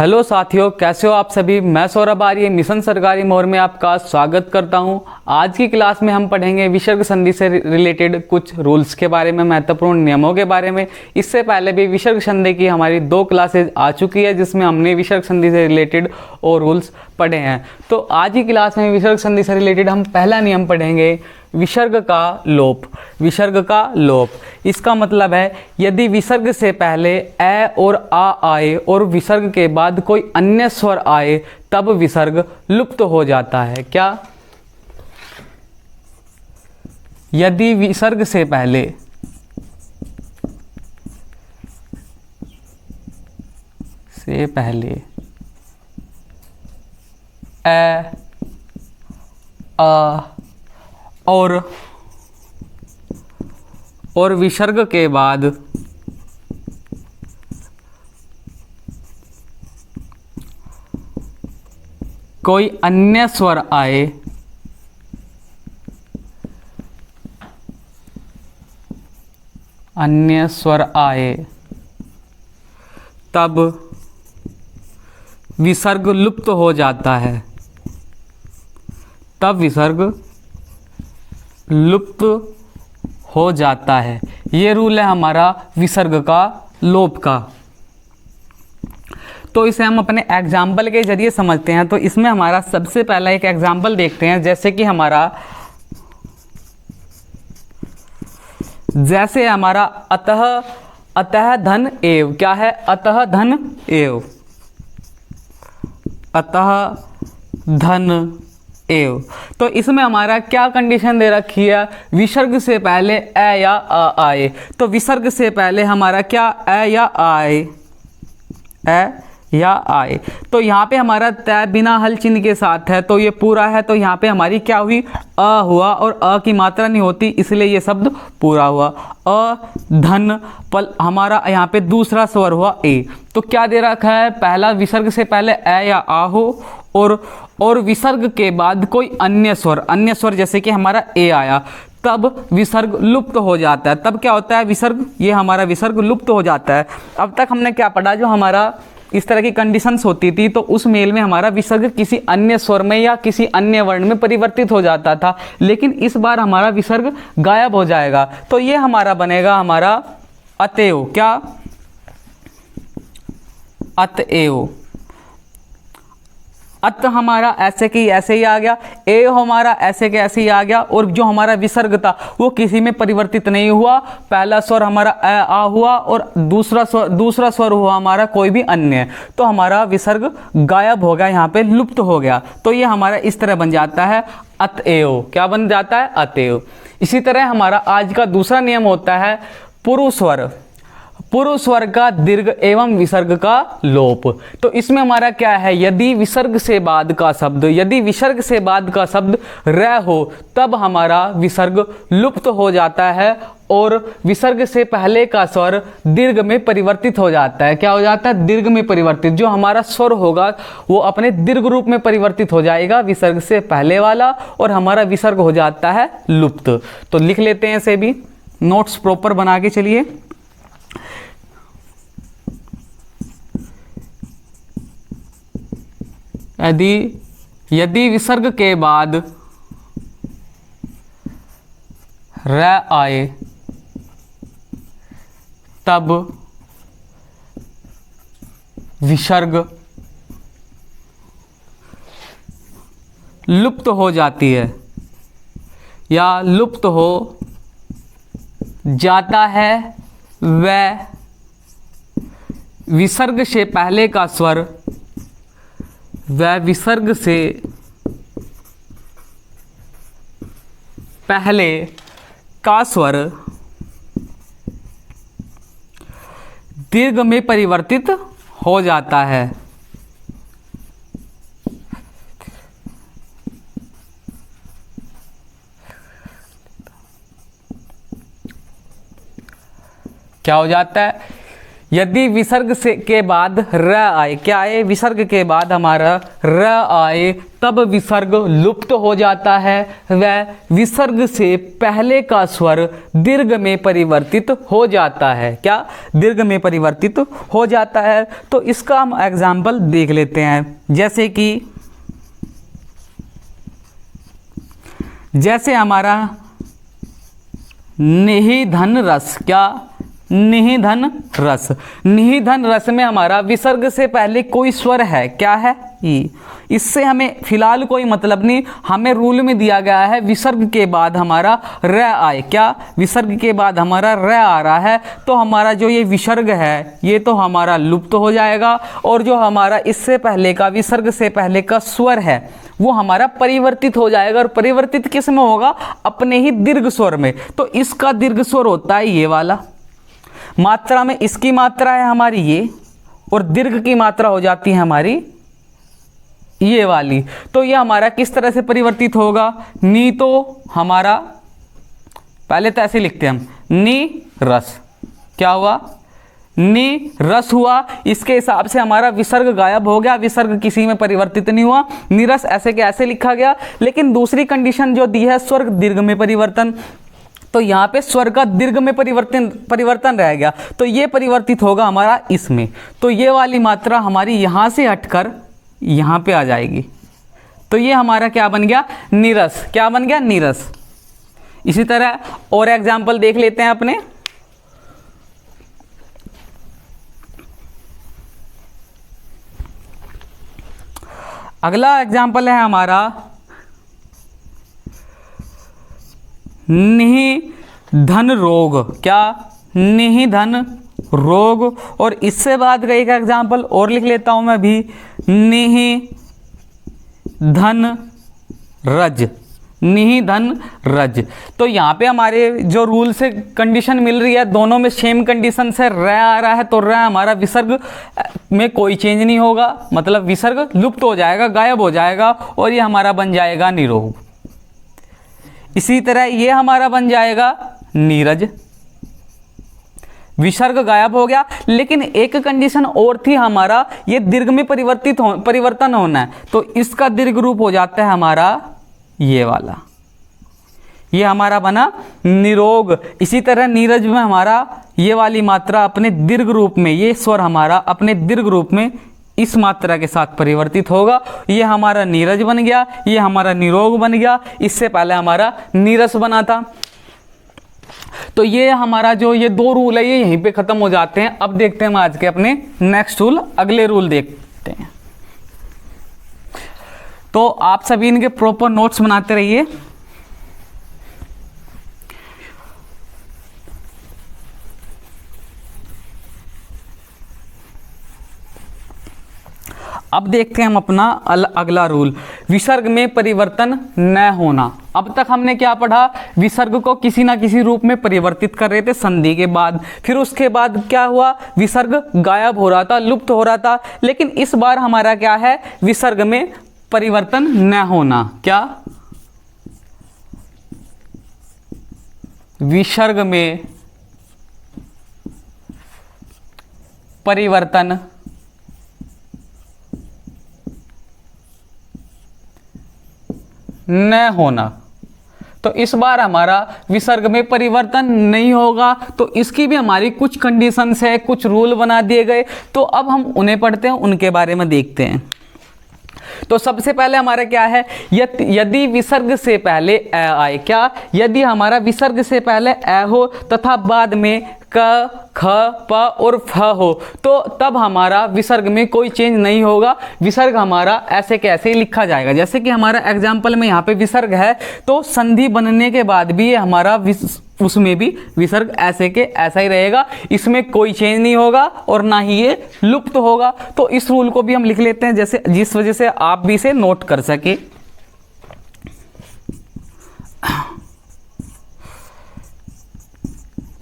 Hello साथियों, कैसे हो आप सभी। मैं सौरभ आर्य मिशन सरकारी मोर में आपका स्वागत करता हूं। आज की क्लास में हम पढ़ेंगे विसर्ग संधि से रिलेटेड कुछ रूल्स के बारे में, महत्वपूर्ण नियमों के बारे में। इससे पहले भी विसर्ग संधि की हमारी 2 क्लासेज आ चुकी है जिसमें हमने विसर्ग संधि से रिलेटेड और रूल्स पढ़े हैं। तो आज की क्लास में विसर्ग संधि से रिलेटेड हम पहला नियम पढ़ेंगे, विसर्ग का लोप। विसर्ग का लोप, इसका मतलब है यदि विसर्ग से पहले ए और आ आए और विसर्ग के बाद कोई अन्य स्वर आए तब विसर्ग लुप्त हो जाता है। क्या? यदि विसर्ग से पहले ए आ और विसर्ग के बाद कोई अन्य स्वर आए तब विसर्ग लुप्त हो जाता है। ये रूल है हमारा विसर्ग का लोप का। तो इसे हम अपने एग्जाम्पल के जरिए समझते हैं। तो इसमें हमारा सबसे पहला एक एग्जाम्पल देखते हैं, जैसे कि हमारा अतः धन एव। क्या है? अतः धन एव। तो इसमें हमारा क्या कंडीशन दे रखी है? विसर्ग से पहले ए या आ आए। तो विसर्ग से पहले हमारा क्या ए या आए। तो यहाँ पे हमारा तय बिना हल चिन्ह के साथ है, तो ये पूरा है। तो यहाँ पे हमारी क्या हुई? अ हुआ, और अ की मात्रा नहीं होती इसलिए ये शब्द पूरा हुआ। अ धन पल हमारा यहाँ पे दूसरा स्वर हुआ ए। तो क्या दे रखा है? पहला विसर्ग से पहले ए या आ हो और विसर्ग के बाद कोई अन्य स्वर जैसे कि हमारा ए आया, तब विसर्ग लुप्त हो जाता है। तब क्या होता है? ये हमारा विसर्ग लुप्त हो जाता है। अब तक हमने क्या पढ़ा? जो हमारा इस तरह की कंडीशंस होती थी तो उस मेल में हमारा विसर्ग किसी अन्य स्वर में या किसी अन्य वर्ण में परिवर्तित हो जाता था, लेकिन इस बार हमारा विसर्ग गायब हो जाएगा। तो ये हमारा बनेगा हमारा अतएव। क्या? अतएव। अत हमारा ऐसे की ऐसे ही आ गया, ए हमारा ऐसे के ऐसे ही आ गया, और जो हमारा विसर्ग था वो किसी में परिवर्तित नहीं हुआ। पहला स्वर हमारा ए आ हुआ और दूसरा स्वर हुआ हमारा कोई भी अन्य। तो हमारा विसर्ग गायब हो गया, यहाँ पे लुप्त हो गया। तो ये हमारा इस तरह बन जाता है अतएव। क्या बन जाता है? अतएव। इसी तरह हमारा आज का दूसरा नियम होता है पुरु स्वर का दीर्घ एवं विसर्ग का लोप। तो इसमें हमारा क्या है? यदि विसर्ग से बाद का शब्द र हो तब हमारा विसर्ग लुप्त हो जाता है और विसर्ग से पहले का स्वर दीर्घ में परिवर्तित हो जाता है। क्या हो जाता है? दीर्घ में परिवर्तित। जो हमारा स्वर होगा वो अपने दीर्घ रूप में परिवर्तित हो जाएगा, विसर्ग से पहले वाला, और हमारा विसर्ग हो जाता है लुप्त। तो लिख लेते हैं इसे भी, नोट्स प्रॉपर बना के चलिए। यदि विसर्ग के बाद र आए तब विसर्ग लुप्त हो जाती है या लुप्त हो जाता है। वह विसर्ग से पहले का स्वर दीर्घ में परिवर्तित हो जाता है। क्या हो जाता है? यदि विसर्ग से के बाद र आए, क्या आए, विसर्ग के बाद हमारा र आए, तब विसर्ग लुप्त हो जाता है व विसर्ग से पहले का स्वर दीर्घ में परिवर्तित हो जाता है। क्या, दीर्घ में परिवर्तित हो जाता है। तो इसका हम एग्जाम्पल देख लेते हैं, जैसे हमारा निहिधन रस, क्या, निहिधन रस। निहिधन रस में हमारा विसर्ग से पहले कोई स्वर है, क्या है, ई। इससे हमें फिलहाल कोई मतलब नहीं, हमें रूल में दिया गया है विसर्ग के बाद हमारा र आए, क्या, विसर्ग के बाद हमारा र आ रहा है, तो हमारा जो ये विसर्ग है ये तो हमारा लुप्त हो जाएगा, और जो हमारा इससे पहले का विसर्ग से पहले का स्वर है वो हमारा परिवर्तित हो जाएगा। और परिवर्तित किस में होगा, अपने ही दीर्घ स्वर में। तो इसका दीर्घ स्वर होता है ये वाला, मात्रा में इसकी मात्रा है हमारी ये, और दीर्घ की मात्रा हो जाती है हमारी ये वाली। तो ये हमारा किस तरह से परिवर्तित होगा, नी, तो हमारा पहले तो ऐसे लिखते हैं हम, नी रस, क्या हुआ, नी रस हुआ। इसके हिसाब से हमारा विसर्ग गायब हो गया, विसर्ग किसी में परिवर्तित नहीं हुआ, नीरस ऐसे के ऐसे लिखा गया। लेकिन दूसरी कंडीशन जो दी है, स्वर्ग दीर्घ में परिवर्तन, तो यहाँ पे स्वर का दीर्घ में परिवर्तन रह गया, तो ये परिवर्तित होगा हमारा इसमें। तो ये वाली मात्रा हमारी यहाँ से हटकर यहाँ पे आ जाएगी, तो ये हमारा क्या बन गया, नीरस, क्या बन गया, नीरस। इसी तरह और एग्जाम्पल देख लेते हैं अपने। अगला एग्जाम्पल है हमारा निहिधन रोग, क्या, निहिधन रोग। और इससे बाद का एक एग्जाम्पल और लिख लेता हूं मैं भी, निहिधन रज, निहिधन रज। तो यहाँ पे हमारे जो रूल से कंडीशन मिल रही है, दोनों में सेम कंडीशन से र आ रहा है, तो र हमारा विसर्ग में कोई चेंज नहीं होगा, मतलब विसर्ग लुप्त हो जाएगा, गायब हो जाएगा, और ये हमारा बन जाएगा निरोग। इसी तरह ये हमारा बन जाएगा नीरज, विसर्ग गायब हो गया। लेकिन एक कंडीशन और थी हमारा, ये दीर्घ में परिवर्तन होना है, तो इसका दीर्घ रूप हो जाता है हमारा ये वाला, ये हमारा बना निरोग। इसी तरह नीरज में हमारा ये वाली मात्रा अपने दीर्घ रूप में, ये स्वर हमारा अपने दीर्घ रूप में इस मात्रा के साथ परिवर्तित होगा, ये हमारा नीरज बन गया, ये हमारा निरोग बन गया। इससे पहले हमारा नीरस बना था। तो ये हमारा जो ये दो रूल है ये यहीं पे खत्म हो जाते हैं। अब देखते हैं हम आज के अपने नेक्स्ट रूल, अगले रूल देखते हैं। तो आप सभी इनके प्रॉपर नोट्स बनाते रहिए। अब देखते हैं हम अपना अगला रूल, विसर्ग में परिवर्तन न होना। अब तक हमने क्या पढ़ा, विसर्ग को किसी ना किसी रूप में परिवर्तित कर रहे थे संधि के बाद, फिर उसके बाद क्या हुआ, विसर्ग गायब हो रहा था, लुप्त हो रहा था। लेकिन इस बार हमारा क्या है, विसर्ग में परिवर्तन न होना। क्या, विसर्ग में परिवर्तन न होना। तो इस बार हमारा विसर्ग में परिवर्तन नहीं होगा। तो इसकी भी हमारी कुछ कंडीशंस है, कुछ रूल बना दिए गए। तो अब हम उन्हें पढ़ते हैं, उनके बारे में देखते हैं। तो सबसे पहले हमारा क्या है, यदि विसर्ग से पहले अ आए, क्या, यदि हमारा विसर्ग से पहले अ हो तथा बाद में क, ख, प और फ हो, तो तब हमारा विसर्ग में कोई चेंज नहीं होगा। विसर्ग हमारा ऐसे के ऐसे ही लिखा जाएगा। जैसे कि हमारा एग्जाम्पल में यहाँ पे विसर्ग है, तो संधि बनने के बाद भी ये हमारा उसमें भी विसर्ग ऐसे के ऐसा ही रहेगा, इसमें कोई चेंज नहीं होगा और ना ही ये लुप्त होगा। तो इस रूल को भी हम लिख लेते हैं, जैसे जिस वजह से आप भी इसे नोट कर सके।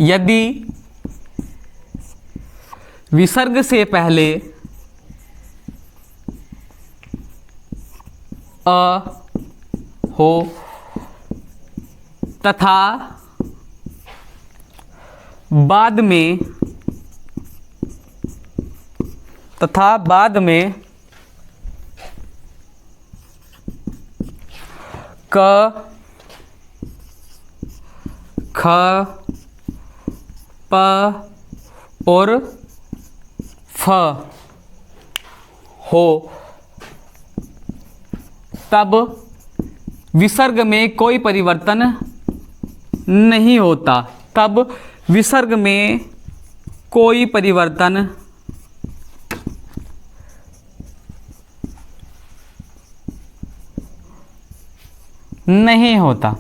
यदि विसर्ग से पहले अ हो तथा बाद में तथा बाद में क ख प और फ हो, तब विसर्ग में कोई परिवर्तन नहीं होता। तब विसर्ग में कोई परिवर्तन नहीं होता।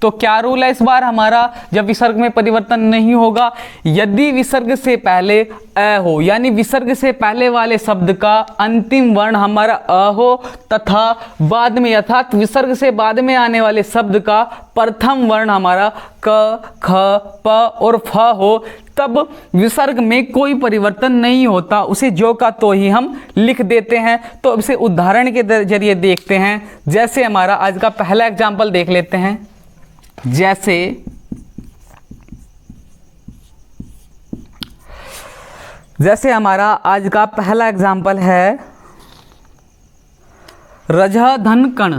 तो क्या रूल है इस बार हमारा, जब विसर्ग में परिवर्तन नहीं होगा? यदि विसर्ग से पहले अ हो, यानी विसर्ग से पहले वाले शब्द का अंतिम वर्ण हमारा अ हो, तथा बाद में अर्थात विसर्ग से बाद में आने वाले शब्द का प्रथम वर्ण हमारा क ख प और फ हो, तब विसर्ग में कोई परिवर्तन नहीं होता। उसे जो का तो ही हम लिख देते हैं। तो इसे उदाहरण के जरिए देखते हैं। जैसे हमारा आज का पहला एग्जाम्पल देख लेते हैं। जैसे हमारा आज का पहला एग्जाम्पल है रजह धन कण।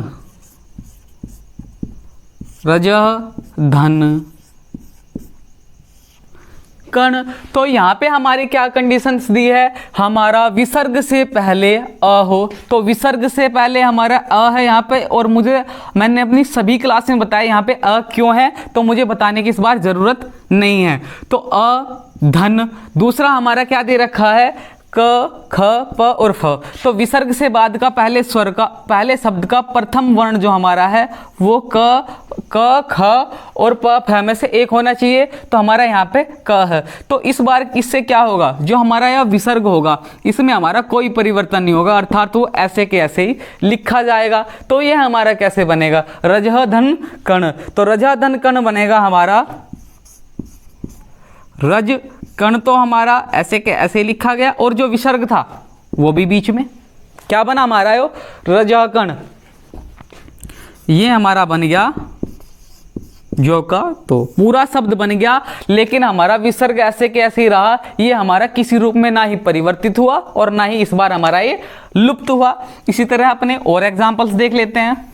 रजह धन कण। तो यहाँ पे हमारी क्या कंडीशंस दी है? हमारा विसर्ग से पहले अ हो, तो विसर्ग से पहले हमारा अ है यहाँ पे, और मैंने अपनी सभी क्लास में बताया यहाँ पे अ क्यों है, तो मुझे बताने की इस बार जरूरत नहीं है। तो अ धन, दूसरा हमारा क्या दे रखा है? क ख प और फ। तो विसर्ग से बाद का पहले शब्द का प्रथम वर्ण जो हमारा है वो क ख और प फ में से एक होना चाहिए, तो हमारा यहाँ पे क है। तो इस बार इससे क्या होगा? जो हमारा यह विसर्ग होगा इसमें हमारा कोई परिवर्तन नहीं होगा, अर्थात वो ऐसे के ऐसे ही लिखा जाएगा। तो ये हमारा कैसे बनेगा? रजह धन कण। तो रजह धन कण बनेगा हमारा, रज कण तो हमारा ऐसे के ऐसे लिखा गया, और जो विसर्ग था वो भी बीच में क्या बना हमारा? यो रजह कण। ये हमारा बन गया जो का तो पूरा शब्द बन गया, लेकिन हमारा विसर्ग ऐसे के ऐसे ही रहा। ये हमारा किसी रूप में ना ही परिवर्तित हुआ और ना ही इस बार हमारा ये लुप्त हुआ। इसी तरह अपने और एग्जाम्पल्स देख लेते हैं।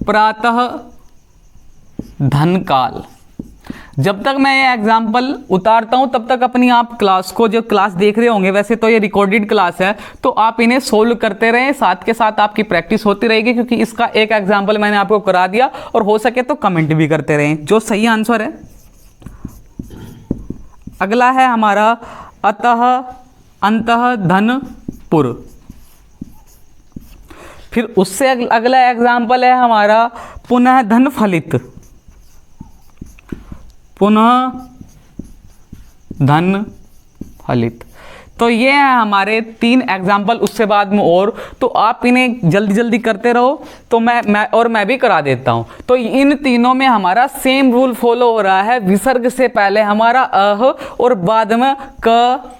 प्रातः धन काल। जब तक मैं ये एग्जाम्पल उतारता हूं तब तक अपनी आप क्लास को, जो क्लास देख रहे होंगे, वैसे तो ये रिकॉर्डेड क्लास है, तो आप इन्हें सोल्व करते रहें, साथ के साथ आपकी प्रैक्टिस होती रहेगी, क्योंकि इसका एक एग्जाम्पल मैंने आपको करा दिया। और हो सके तो कमेंट भी करते रहें जो सही आंसर है। अगला है हमारा अतः अंतः धन पुर। फिर उससे अगला एग्जाम्पल है हमारा पुनः धन फलित। पुनः धन फलित। तो ये है हमारे 3 एग्जाम्पल, उससे बाद में और। तो आप इन्हें जल्दी जल्दी करते रहो, तो मैं भी करा देता हूं। तो इन तीनों में हमारा सेम रूल फॉलो हो रहा है। विसर्ग से पहले हमारा अह और बाद में क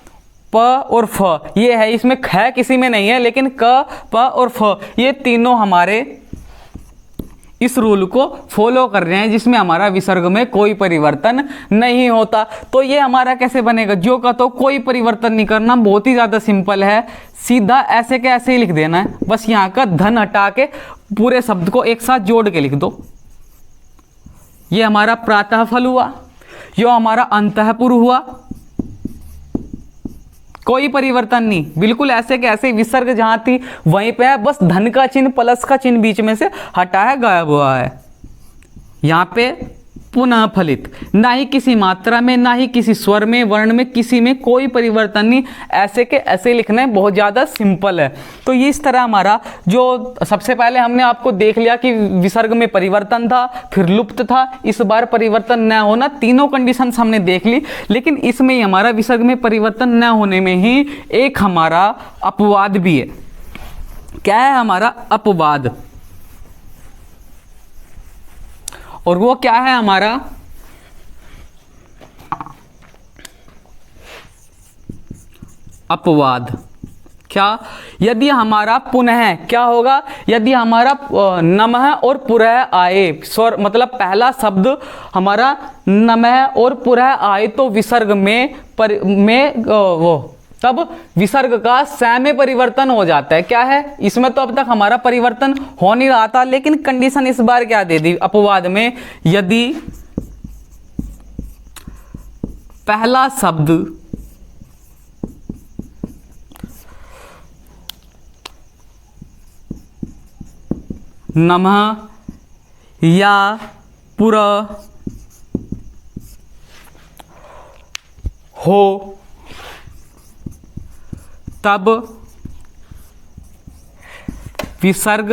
प और फ। ये है, इसमें ख किसी में नहीं है, लेकिन क प और फ ये तीनों हमारे इस रूल को फॉलो कर रहे हैं, जिसमें हमारा विसर्ग में कोई परिवर्तन नहीं होता। तो ये हमारा कैसे बनेगा? जो का तो कोई परिवर्तन नहीं करना, बहुत ही ज़्यादा सिंपल है। सीधा ऐसे के ऐसे ही लिख देना है, बस यहाँ का धन हटा के पूरे शब्द को एक साथ जोड़ के लिख दो। ये हमारा प्रातः फल हुआ, यो हमारा अंतःपुर हुआ, कोई परिवर्तन नहीं, बिल्कुल ऐसे के ऐसे विसर्ग जहां थी वहीं पे है, बस धन का चिन्ह प्लस का चिन्ह बीच में से हटा है, गायब हुआ है। यहां पे पुनः फलित, ना ही किसी मात्रा में, ना ही किसी स्वर में, वर्ण में, किसी में कोई परिवर्तन नहीं, ऐसे के ऐसे लिखना है, बहुत ज़्यादा सिंपल है। तो ये इस तरह हमारा जो सबसे पहले हमने आपको देख लिया कि विसर्ग में परिवर्तन था, फिर लुप्त था, इस बार परिवर्तन न होना, तीनों कंडीशंस हमने देख ली। लेकिन इसमें ही हमारा विसर्ग में परिवर्तन न होने में ही एक हमारा अपवाद भी है। क्या है हमारा अपवाद? और वो क्या है हमारा? अपवाद। क्या क्या, यदि हमारा पुनः क्या होगा, यदि हमारा नमः और पुरः आए, स्वर मतलब पहला शब्द हमारा नमः और पुरः आए तो विसर्ग में तब विसर्ग का स में परिवर्तन हो जाता है। क्या है, इसमें तो अब तक हमारा परिवर्तन हो नहीं रहा था, लेकिन कंडीशन इस बार क्या दे दी अपवाद में, यदि पहला शब्द नमः या पुरः हो तब विसर्ग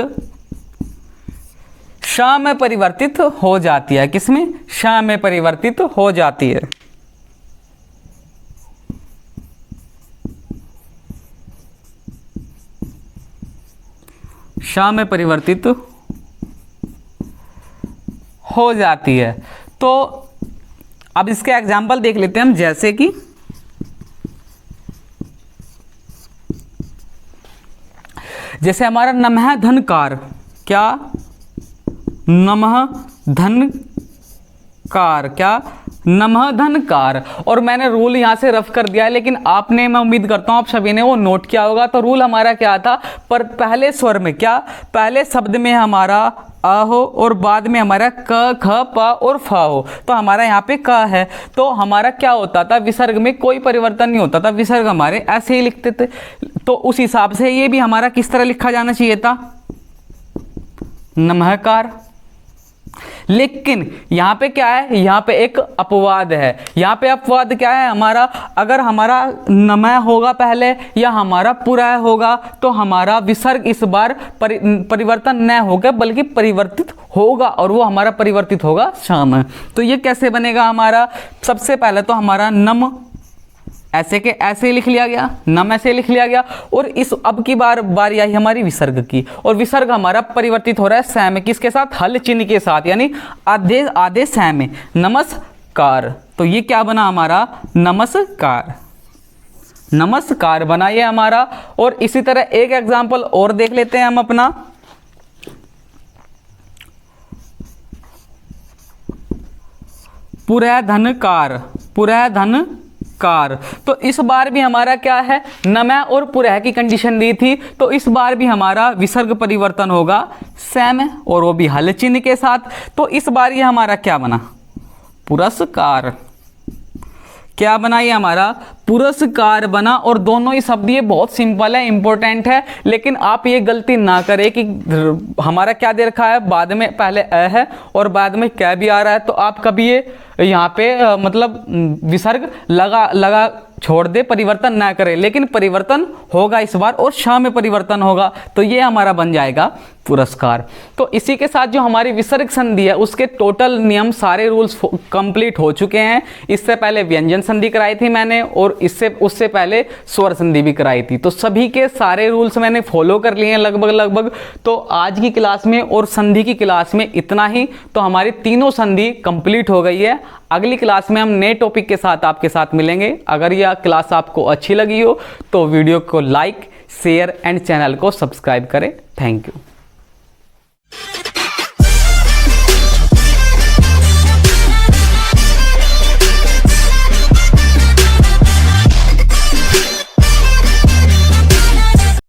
श में परिवर्तित हो जाती है। किसमें, श में परिवर्तित हो जाती है। श में परिवर्तित हो जाती है। तो अब इसके एग्जाम्पल देख लेते हैं हम, जैसे कि जैसे हमारा नमः धनकार, क्या, नमः धनकार, क्या, नमः धनकार। और मैंने रूल यहाँ से रफ कर दिया है, लेकिन आपने, मैं उम्मीद करता हूँ आप सभी ने वो नोट किया होगा। तो रूल हमारा क्या था, पर पहले स्वर में क्या, पहले शब्द में हमारा अ हो और बाद में हमारा क, ख, प और फ हो। तो हमारा यहाँ पे क है, तो हमारा क्या होता था, विसर्ग में कोई परिवर्तन नहीं होता था, विसर्ग हमारे ऐसे ही लिखते थे। तो उस हिसाब से ये भी हमारा किस तरह लिखा जाना चाहिए था, नमःकार। लेकिन यहाँ पे क्या है, यहाँ पे एक अपवाद है। यहाँ पे अपवाद क्या है हमारा, अगर हमारा नमः होगा पहले या हमारा पुरः होगा तो हमारा विसर्ग इस बार परिवर्तन न होगा बल्कि परिवर्तित होगा, और वो हमारा परिवर्तित होगा शाम। तो ये कैसे बनेगा हमारा, सबसे पहले तो हमारा नम ऐसे के ऐसे लिख लिया गया, नम ऐसे लिख लिया गया, और इस अब की बारी आई हमारी विसर्ग की, और विसर्ग हमारा परिवर्तित हो रहा है स में, किसके साथ, हल चिन्ह के साथ, यानी आधे आधे स में, नमस्कार। तो ये क्या बना हमारा, नमस्कार, नमस्कार बना ये हमारा। और इसी तरह एक एग्जाम्पल और देख लेते हैं हम अपना, पुरः धनकार, पुरः धनकार। तो इस बार भी हमारा क्या है, नमः और पुरः की कंडीशन दी थी, तो इस बार भी हमारा विसर्ग परिवर्तन होगा स में, और वो भी हल चिन्ह के साथ। तो इस बार ये हमारा क्या बना, पुरस्कार। क्या बना ये हमारा, पुरस्कार बना। और दोनों ही शब्द ये बहुत सिंपल है, इंपॉर्टेंट है, लेकिन आप ये गलती ना करें कि हमारा क्या दे रखा है, बाद में पहले अ है और बाद में क्या भी आ रहा है, तो आप कभी ये यहाँ पे मतलब विसर्ग लगा छोड़ दे, परिवर्तन ना करें, लेकिन परिवर्तन होगा इस बार और श में परिवर्तन होगा, तो ये हमारा बन जाएगा पुरस्कार। तो इसी के साथ जो हमारी विसर्ग संधि है उसके टोटल नियम सारे रूल्स कंप्लीट हो चुके हैं। इससे पहले व्यंजन संधि कराई थी मैंने, और उससे पहले स्वर संधि भी कराई थी, तो सभी के सारे रूल्स मैंने फॉलो कर लिए हैं लगभग। तो आज की क्लास में और संधि की क्लास में इतना ही। तो हमारी तीनों संधि कंप्लीट हो गई है। अगली क्लास में हम नए टॉपिक के साथ आपके साथ मिलेंगे। अगर यह क्लास आपको अच्छी लगी हो तो वीडियो को लाइक, शेयर एंड चैनल को सब्सक्राइब करें। Thank you.